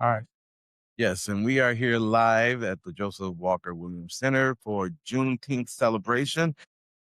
All right. Yes, and we are here live at the Joseph Walker Williams Center for Juneteenth celebration.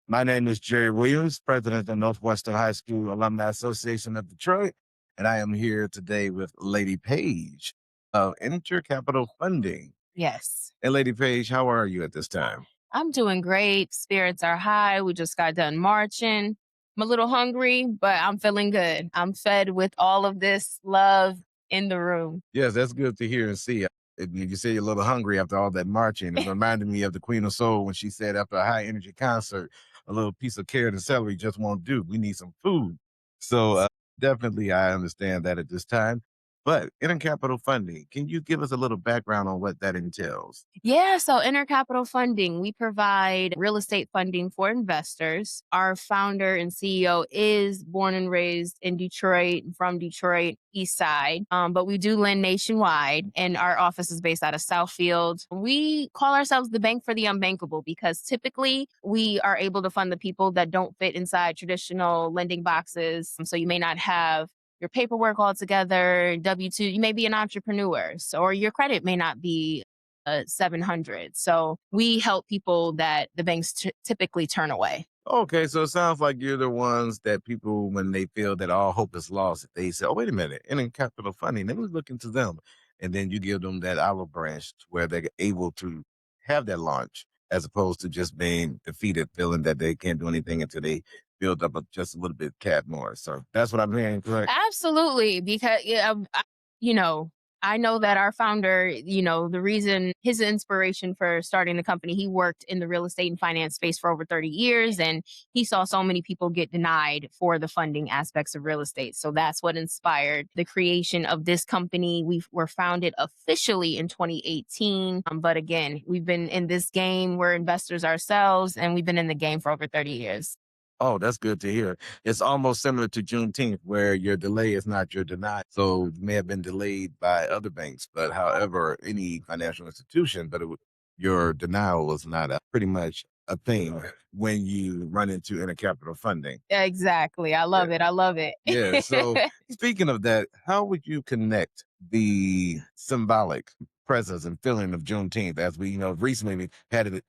My name is Jerry Williams, president of Northwestern High School Alumni Association of Detroit, and I am here today with Lady Page of Intercapital Funding. Yes. And Lady Page, how are you at this time? I'm doing great. Spirits are high. We just got done marching. I'm a little hungry, but I'm feeling good. I'm fed with all of this love in the room. Yes, that's good to hear and see. You say you're a little hungry after all that marching. It reminded me of the Queen of Soul when she said after a high energy concert, a little piece of carrot and celery just won't do. We need some food. So definitely, I understand that at this time. But Intercapital Funding, can you give us a little background on what that entails? Yeah, so Intercapital Funding, we provide real estate funding for investors. Our founder and CEO is born and raised in Detroit, from Detroit, East Side, but we do lend nationwide, and our office is based out of Southfield. We call ourselves the bank for the unbankable because typically we are able to fund the people that don't fit inside traditional lending boxes. So you may not have your paperwork all together, W-2, you may be an entrepreneur, or your credit may not be 700. So we help people that the banks typically turn away. Okay, so it sounds like you're the ones that people, when they feel that all hope is lost, they say, "Oh, wait a minute, Intercapital Funding, let me look into them," and then you give them that olive branch where they're able to have that launch, as opposed to just being defeated, feeling that they can't do anything until they build up just a little bit cat more. So that's what I'm hearing, correct? Absolutely, because yeah, you know, I know that our founder, the reason his inspiration for starting the company, he worked in the real estate and finance space for over 30 years, and he saw so many people get denied for the funding aspects of real estate. So that's what inspired the creation of this company. We were founded officially in 2018, but again, we've been in this game. We're investors ourselves, and we've been in the game for over 30 years. Oh, that's good to hear. It's almost similar to Juneteenth, where your delay is not your deny. So it may have been delayed by other banks, but however, any financial institution, but your denial was not pretty much a thing when you run into intercapital funding. Exactly. I Yeah. love it. I love it. Yeah. So speaking of that, how would you connect the symbolic presence and feeling of Juneteenth as we, recently had it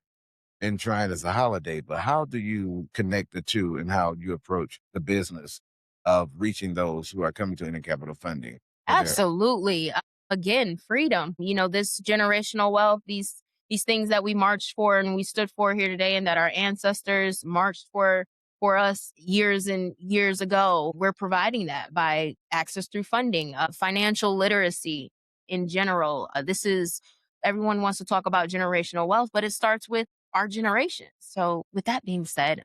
enshrined as a holiday, but how do you connect the two and how you approach the business of reaching those who are coming to Intercapital Funding? For their, Absolutely. Again, freedom. This generational wealth, these things that we marched for and we stood for here today and that our ancestors marched for us years and years ago. We're providing that by access through funding, financial literacy in general. This is everyone wants to talk about generational wealth, but it starts with our generation. So with that being said,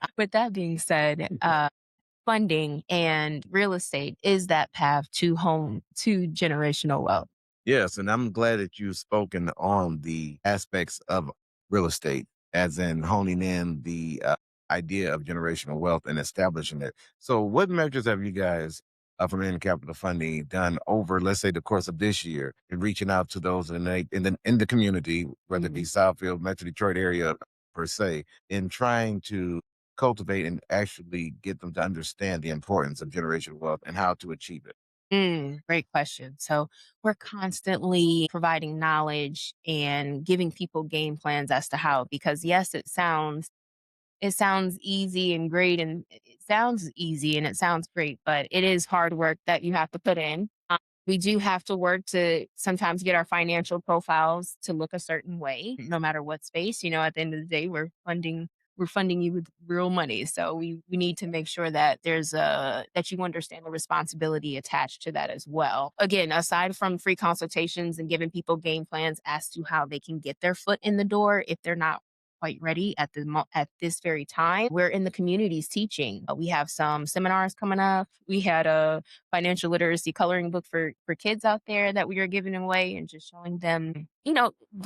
funding and real estate is that path to home to generational wealth. yes, and I'm glad that you've spoken on the aspects of real estate, as in honing in the idea of generational wealth and establishing it. So, what measures have you guys from Intercapital Funding done over, let's say, the course of this year in reaching out to those in the community, whether it be Mhm. Southfield, Metro Detroit area per se, in trying to cultivate and actually get them to understand the importance of generational wealth and how to achieve it? Great question. So we're constantly providing knowledge and giving people game plans as to how, because yes, it sounds easy and great, and it sounds easy and it sounds great, but it is hard work that you have to put in. We do have to work to sometimes get our financial profiles to look a certain way, no matter what space. At the end of the day, we're funding you with real money. So we need to make sure that that you understand the responsibility attached to that as well. Again, aside from free consultations and giving people game plans as to how they can get their foot in the door if they're not quite ready at this very time. We're in the communities teaching. We have some seminars coming up. We had a financial literacy coloring book for kids out there that we are giving away and just showing them,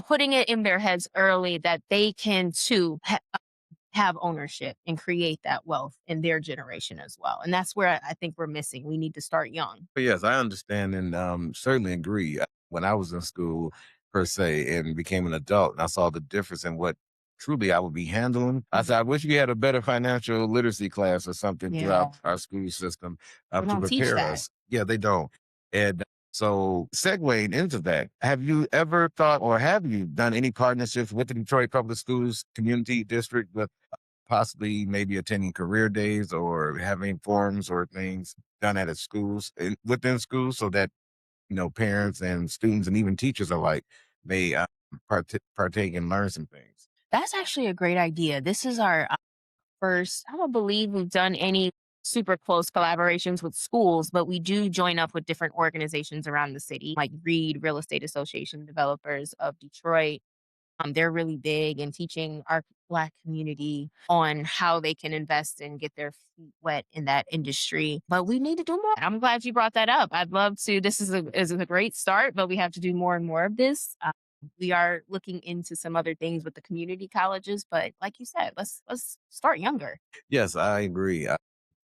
putting it in their heads early that they can too have ownership and create that wealth in their generation as well. And that's where I think we're missing. We need to start young. But yes, I understand and certainly agree. When I was in school, per se, and became an adult, and I saw the difference in what truly I would be handling. I said, I wish we had a better financial literacy class or something Yeah. throughout our school system We to don't teach prepare that. us. Yeah, they don't. And So, segueing into that, have you ever thought or have you done any partnerships with the Detroit Public Schools Community District with possibly maybe attending career days or having forums or things done at schools within schools so that parents and students and even teachers alike may partake and learn some things? That's actually a great idea. This is our first, I don't believe we've done any super close collaborations with schools, but we do join up with different organizations around the city, like Reed Real Estate Association, Developers of Detroit. They're really big in teaching our Black community on how they can invest and get their feet wet in that industry. But we need to do more. I'm glad you brought that up. I'd love to. This is a great start, but we have to do more and more of this. We are looking into some other things with the community colleges, but like you said, let's start younger. Yes, I agree.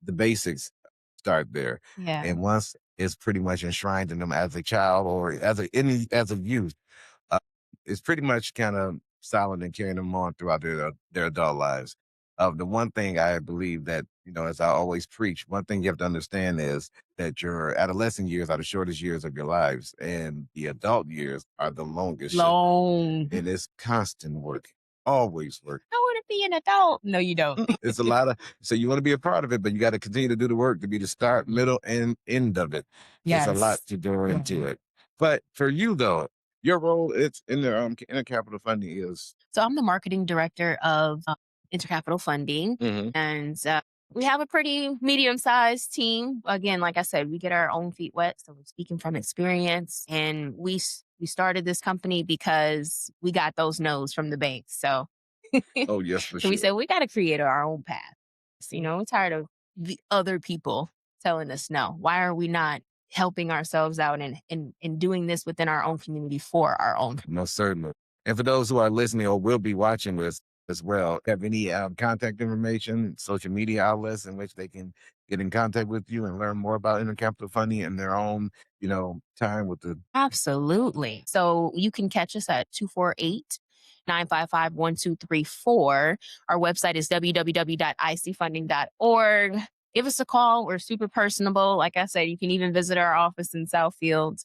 The basics start there, Yeah. and once it's pretty much enshrined in them as a child or as a youth, uh, it's pretty much kind of solid and carrying them on throughout their adult lives. The one thing I believe that as I always preach, one thing you have to understand is that your adolescent years are the shortest years of your lives, and the adult years are the longest. Long. And it's constant work, always work. I want to be an adult. No, you don't. It's a lot of so you want to be a part of it, but you got to continue to do the work to be the start, middle, and end of it. It's a lot Yes. to go into it. But for you though, your role it's in the capital funding is So I'm the marketing director of Intercapital Funding, mhm. and we have a pretty medium-sized team. Again, like I said, we get our own feet wet, so we're speaking from experience. And we started this company because we got those no's from the banks. So, Oh yes, for so we sure. said we got to create our own path. So, we're tired of the other people telling us no. Why are we not helping ourselves out and doing this within our own community for our own? Most certainly. And for those who are listening or will be watching this as well, have any contact information, social media outlets in which they can get in contact with you and learn more about intercapital funding in their own, time with the Absolutely. So you can catch us at 248-955-1234. Our website is www.icfunding.org. Give us a call. We're super personable. Like I said, you can even visit our office in Southfield.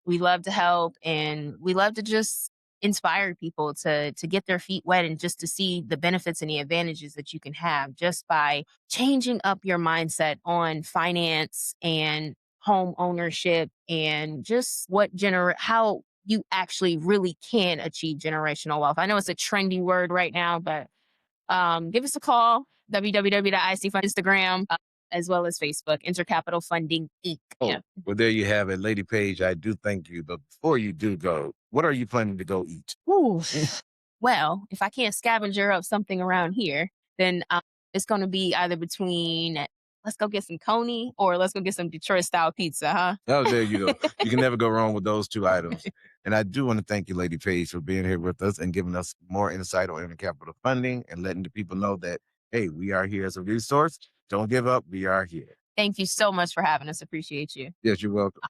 We love to help, and we love to just inspire people to get their feet wet and just to see the benefits and the advantages that you can have just by changing up your mindset on finance and home ownership and just how you actually really can achieve generational wealth. I know it's a trendy word right now, but give us a call, www.icfund Instagram, as well as Facebook, Intercapital Funding Inc. oh, Yeah. well, there you have it, Lady Page. I do thank you, but before you do go, what are you planning to go eat? Ooh. Well, if I can't scavenger up something around here, then it's going to be either between let's go get some Coney or let's go get some Detroit style pizza, huh? Oh, there you go. You can never go wrong with those two items. And I do want to thank you, Lady Page, for being here with us and giving us more insight on intercapital funding and letting the people know that, hey, we are here as a resource. Don't give up. We are here. Thank you so much for having us. Appreciate you. Yes, you're welcome.